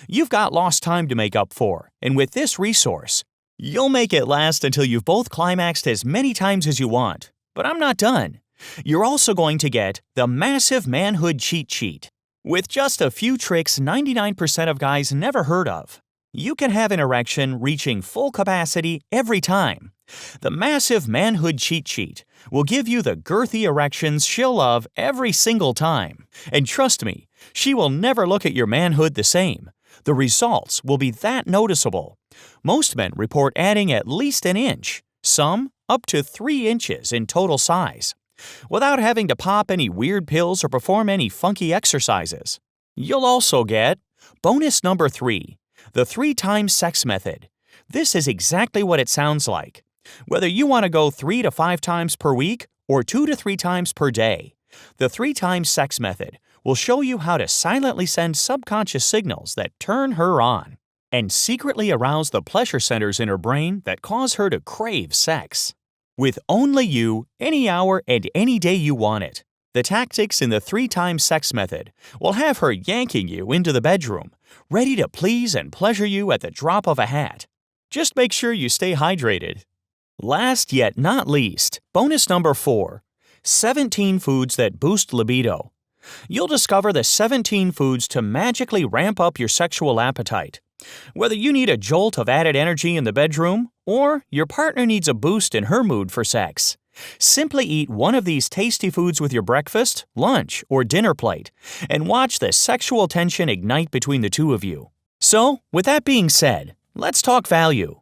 You've got lost time to make up for, and with this resource, you'll make it last until you've both climaxed as many times as you want. But I'm not done. You're also going to get the massive manhood cheat sheet. With just a few tricks 99% of guys never heard of, you can have an erection reaching full capacity every time. The massive manhood cheat sheet will give you the girthy erections she'll love every single time. And trust me, she will never look at your manhood the same. The results will be that noticeable. Most men report adding at least an inch, some up to 3 inches in total size, without having to pop any weird pills or perform any funky exercises. You'll also get bonus number 3, the 3-time sex method. This is exactly what it sounds like. Whether you want to go 3 to 5 times per week or 2 to 3 times per day, the 3-time sex method will show you how to silently send subconscious signals that turn her on and secretly arouse the pleasure centers in her brain that cause her to crave sex. With only you, any hour and any day you want it, the tactics in the 3-time sex method will have her yanking you into the bedroom, ready to please and pleasure you at the drop of a hat. Just make sure you stay hydrated. Last yet not least, bonus number 4, 17 foods that boost libido. You'll discover the 17 foods to magically ramp up your sexual appetite. Whether you need a jolt of added energy in the bedroom or your partner needs a boost in her mood for sex, simply eat one of these tasty foods with your breakfast, lunch, or dinner plate and watch the sexual tension ignite between the two of you. So, with that being said, let's talk value.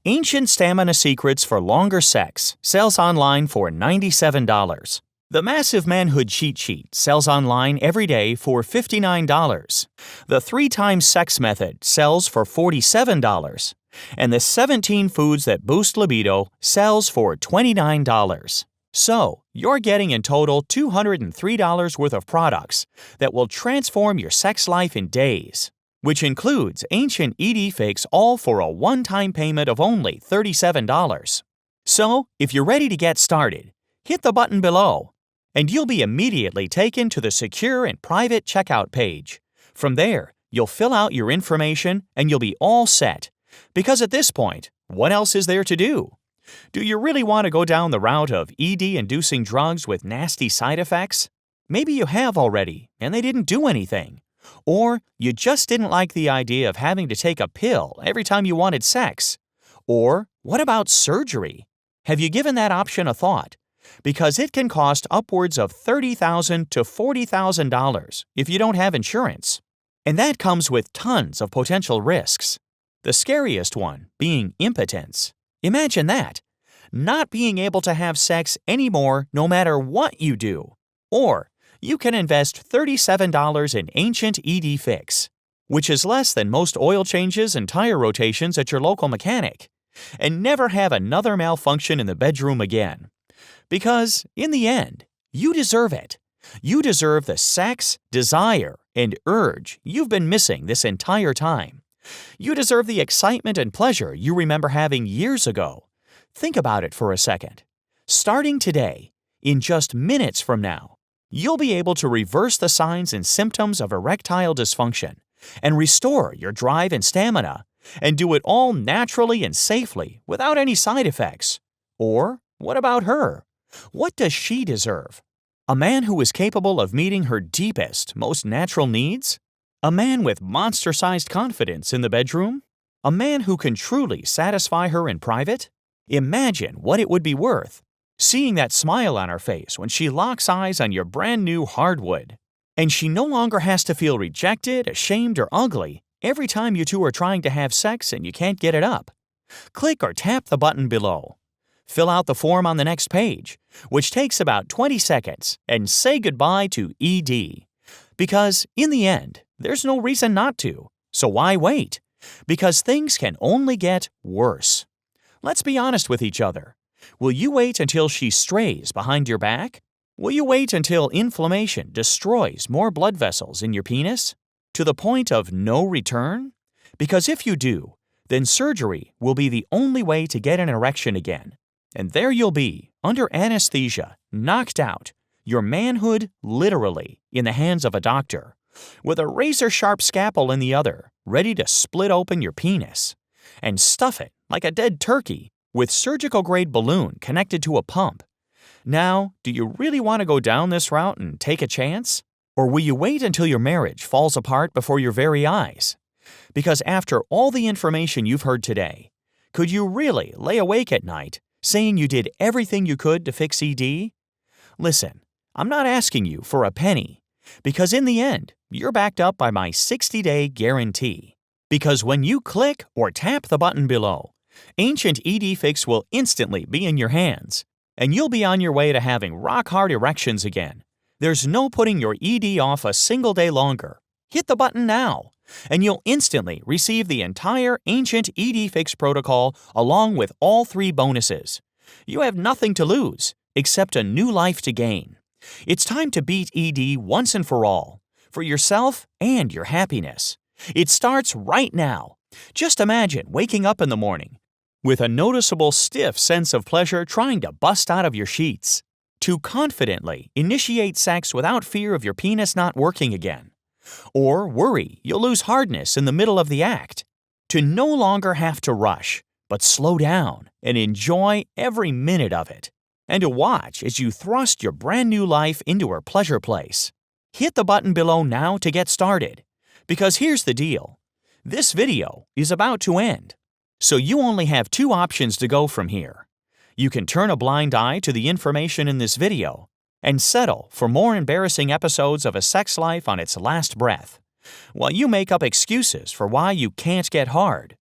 Ancient Stamina Secrets for Longer Sex sells online for $97. The massive Manhood cheat sheet sells online every day for $59. The 3 times sex method sells for $47. And the 17 foods that boost libido sells for $29. So, you're getting in total $203 worth of products that will transform your sex life in days, which includes ancient ED fix all for a one-time payment of only $37. So, if you're ready to get started, hit the button below, and you'll be immediately taken to the secure and private checkout page. From there, you'll fill out your information and you'll be all set. Because at this point, what else is there to do? Do you really want to go down the route of ED-inducing drugs with nasty side effects? Maybe you have already and they didn't do anything. Or you just didn't like the idea of having to take a pill every time you wanted sex. Or what about surgery? Have you given that option a thought? Because it can cost upwards of $30,000 to $40,000 if you don't have insurance. And that comes with tons of potential risks. The scariest one being impotence. Imagine that. Not being able to have sex anymore no matter what you do. Or you can invest $37 in ancient ED fix, which is less than most oil changes and tire rotations at your local mechanic, and never have another malfunction in the bedroom again. Because, in the end, you deserve it. You deserve the sex, desire, and urge you've been missing this entire time. You deserve the excitement and pleasure you remember having years ago. Think about it for a second. Starting today, in just minutes from now, you'll be able to reverse the signs and symptoms of erectile dysfunction and restore your drive and stamina, and do it all naturally and safely without any side effects. Or, what about her? What does she deserve? A man who is capable of meeting her deepest, most natural needs? A man with monster-sized confidence in the bedroom? A man who can truly satisfy her in private? Imagine what it would be worth, seeing that smile on her face when she locks eyes on your brand new hardwood. And she no longer has to feel rejected, ashamed, or ugly every time you two are trying to have sex and you can't get it up. Click or tap the button below. Fill out the form on the next page, which takes about 20 seconds, and say goodbye to ED. Because, in the end, there's no reason not to. So why wait? Because things can only get worse. Let's be honest with each other. Will you wait until she strays behind your back? Will you wait until inflammation destroys more blood vessels in your penis? To the point of no return? Because if you do, then surgery will be the only way to get an erection again. And there you'll be, under anesthesia, knocked out, your manhood literally in the hands of a doctor, with a razor-sharp scalpel in the other, ready to split open your penis and stuff it like a dead turkey with surgical-grade balloon connected to a pump. Now, do you really want to go down this route and take a chance? Or will you wait until your marriage falls apart before your very eyes? Because after all the information you've heard today, could you really lay awake at night saying you did everything you could to fix ED? Listen, I'm not asking you for a penny, because in the end, you're backed up by my 60-day guarantee. Because when you click or tap the button below, Ancient ED Fix will instantly be in your hands, and you'll be on your way to having rock-hard erections again. There's no putting your ED off a single day longer. Hit the button now, and you'll instantly receive the entire Ancient ED Fix protocol along with all 3 bonuses. You have nothing to lose, except a new life to gain. It's time to beat ED once and for all, for yourself and your happiness. It starts right now. Just imagine waking up in the morning with a noticeable stiff sense of pleasure trying to bust out of your sheets, to confidently initiate sex without fear of your penis not working again, or worry you'll lose hardness in the middle of the act, to no longer have to rush, but slow down and enjoy every minute of it, and to watch as you thrust your brand new life into her pleasure place. Hit the button below now to get started, because here's the deal. This video is about to end, so you only have 2 options to go from here. You can turn a blind eye to the information in this video and settle for more embarrassing episodes of a sex life on its last breath, while you make up excuses for why you can't get hard,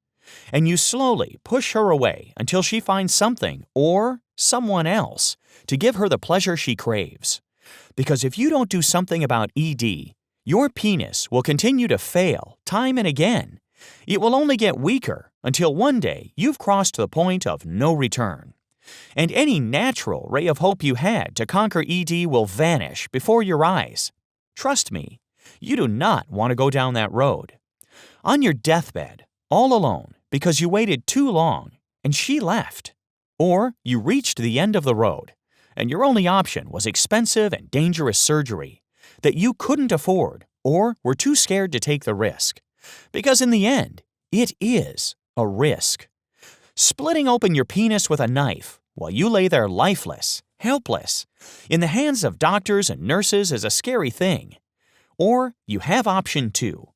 and you slowly push her away until she finds something or someone else, to give her the pleasure she craves. Because if you don't do something about ED, your penis will continue to fail time and again. It will only get weaker until one day you've crossed the point of no return. And any natural ray of hope you had to conquer ED will vanish before your eyes. Trust me, you do not want to go down that road. On your deathbed, all alone because you waited too long and she left. Or you reached the end of the road and your only option was expensive and dangerous surgery that you couldn't afford or were too scared to take the risk. Because in the end, it is a risk. Splitting open your penis with a knife while you lay there lifeless, helpless, in the hands of doctors and nurses is a scary thing. Or you have option 2.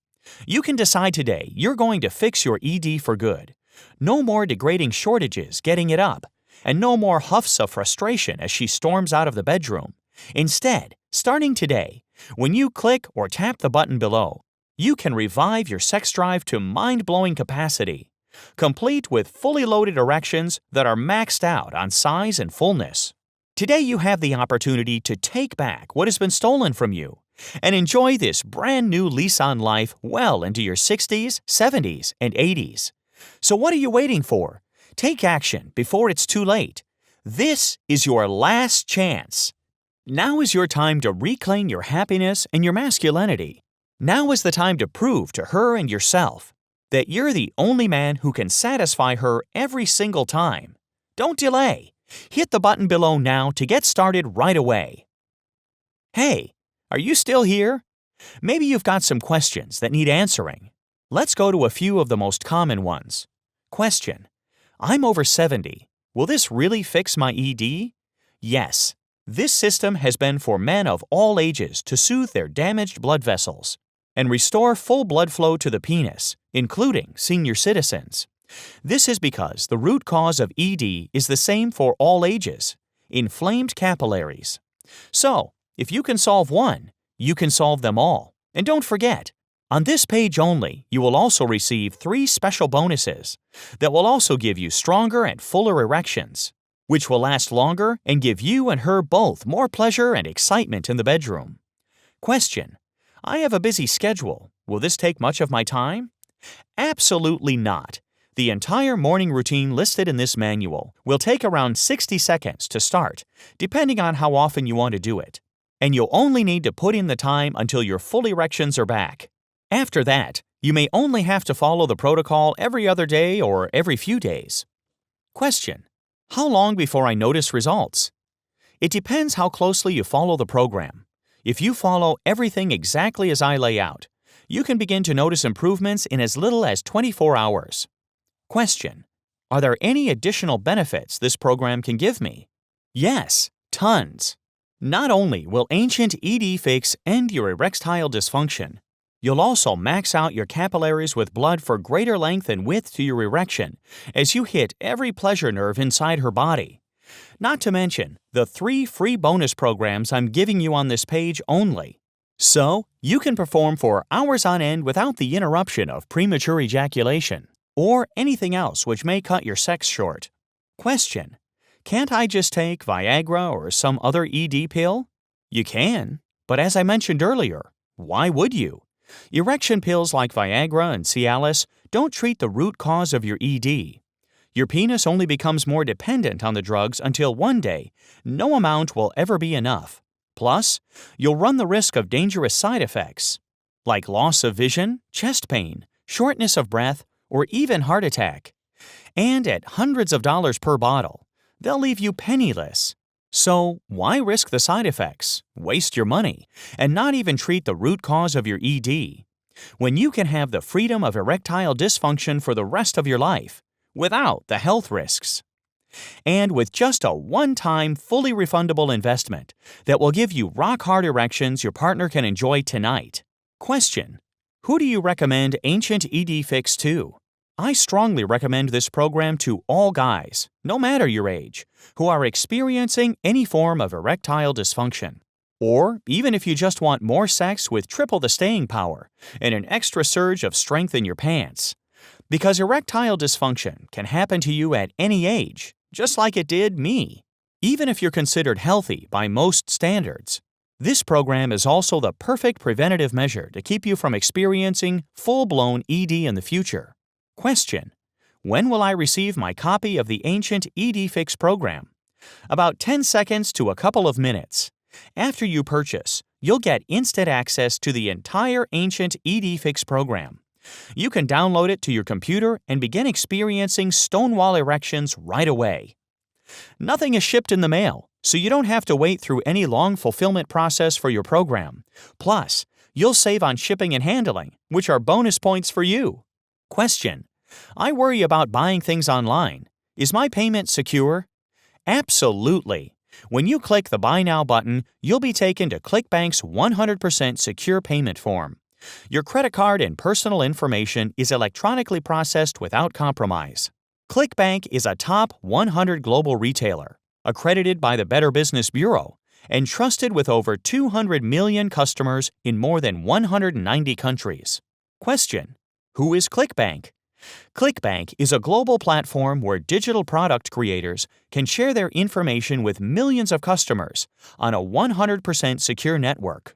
You can decide today you're going to fix your ED for good. No more degrading shortages getting it up, and no more huffs of frustration as she storms out of the bedroom. Instead, starting today, when you click or tap the button below, you can revive your sex drive to mind-blowing capacity, complete with fully loaded erections that are maxed out on size and fullness. Today you have the opportunity to take back what has been stolen from you and enjoy this brand new lease on life well into your 60s, 70s, and 80s. So what are you waiting for? Take action before it's too late. This is your last chance. Now is your time to reclaim your happiness and your masculinity. Now is the time to prove to her and yourself that you're the only man who can satisfy her every single time. Don't delay. Hit the button below now to get started right away. Hey, are you still here? Maybe you've got some questions that need answering. Let's go to a few of the most common ones. Question: I'm over 70. Will this really fix my ED? Yes. This system has been for men of all ages to soothe their damaged blood vessels and restore full blood flow to the penis, including senior citizens. This is because the root cause of ED is the same for all ages: inflamed capillaries. So, if you can solve one, you can solve them all. And don't forget, on this page only, you will also receive 3 special bonuses that will also give you stronger and fuller erections, which will last longer and give you and her both more pleasure and excitement in the bedroom. Question: I have a busy schedule. Will this take much of my time? Absolutely not. The entire morning routine listed in this manual will take around 60 seconds to start, depending on how often you want to do it. And you'll only need to put in the time until your full erections are back. After that, you may only have to follow the protocol every other day or every few days. Question: how long before I notice results? It depends how closely you follow the program. If you follow everything exactly as I lay out, you can begin to notice improvements in as little as 24 hours. Question: are there any additional benefits this program can give me? Yes, tons. Not only will Ancient ED Fix end your erectile dysfunction, you'll also max out your capillaries with blood for greater length and width to your erection as you hit every pleasure nerve inside her body. Not to mention the 3 free bonus programs I'm giving you on this page only. So, you can perform for hours on end without the interruption of premature ejaculation or anything else which may cut your sex short. Question: can't I just take Viagra or some other ED pill? You can, but as I mentioned earlier, why would you? Erection pills like Viagra and Cialis don't treat the root cause of your ED. Your penis only becomes more dependent on the drugs until one day no amount will ever be enough. Plus, you'll run the risk of dangerous side effects, like loss of vision, chest pain, shortness of breath, or even heart attack. And at hundreds of dollars per bottle, they'll leave you penniless. So, why risk the side effects, waste your money, and not even treat the root cause of your ED, when you can have the freedom of erectile dysfunction for the rest of your life, without the health risks? And with just a one-time, fully refundable investment that will give you rock-hard erections your partner can enjoy tonight. Question: who do you recommend Ancient ED Fix to? I strongly recommend this program to all guys, no matter your age, who are experiencing any form of erectile dysfunction. Or even if you just want more sex with triple the staying power and an extra surge of strength in your pants. Because erectile dysfunction can happen to you at any age, just like it did me. even if you're considered healthy by most standards. This program is also the perfect preventative measure to keep you from experiencing full-blown ED in the future. Question: when will I receive my copy of the Ancient ED Fix program? About 10 seconds to a couple of minutes. After you purchase, you'll get instant access to the entire Ancient ED Fix program. You can download it to your computer and begin experiencing stonewall erections right away. Nothing is shipped in the mail, so you don't have to wait through any long fulfillment process for your program. Plus, you'll save on shipping and handling, which are bonus points for you. Question: I worry about buying things online. Is my payment secure? Absolutely. When you click the Buy Now button, you'll be taken to ClickBank's 100% secure payment form. Your credit card and personal information is electronically processed without compromise. ClickBank is a top 100 global retailer, accredited by the Better Business Bureau, and trusted with over 200 million customers in more than 190 countries. Question: who is ClickBank? ClickBank is a global platform where digital product creators can share their information with millions of customers on a 100% secure network.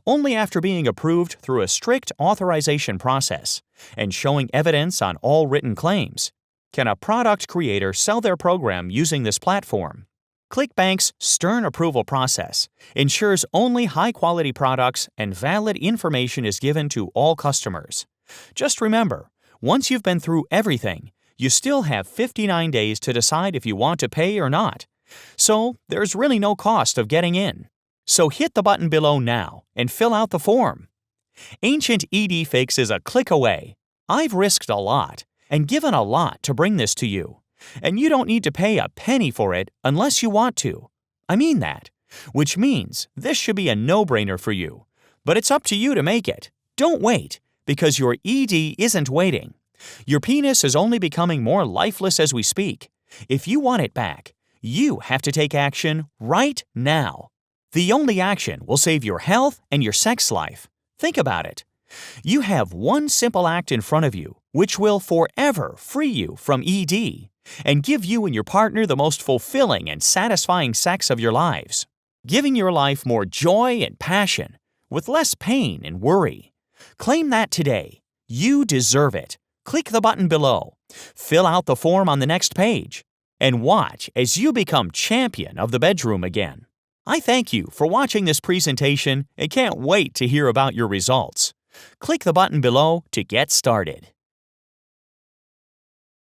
Only after being approved through a strict authorization process and showing evidence on all written claims can a product creator sell their program using this platform. ClickBank's stern approval process ensures only high-quality products and valid information is given to all customers. Just remember, once you've been through everything, you still have 59 days to decide if you want to pay or not. So there's really no cost of getting in. So hit the button below now and fill out the form. Ancient ED Fix is a click away. I've risked a lot and given a lot to bring this to you, and you don't need to pay a penny for it unless you want to. I mean that, which means this should be a no-brainer for you, but it's up to you to make it. Don't wait, because your ED isn't waiting. Your penis is only becoming more lifeless as we speak. If you want it back, you have to take action right now. The only action will save your health and your sex life. Think about it. You have one simple act in front of you, which will forever free you from ED and give you and your partner the most fulfilling and satisfying sex of your lives, giving your life more joy and passion with less pain and worry. Claim that today. You deserve it. Click the button below, fill out the form on the next page, and watch as you become champion of the bedroom again. I thank you for watching this presentation and can't wait to hear about your results. Click the button below to get started.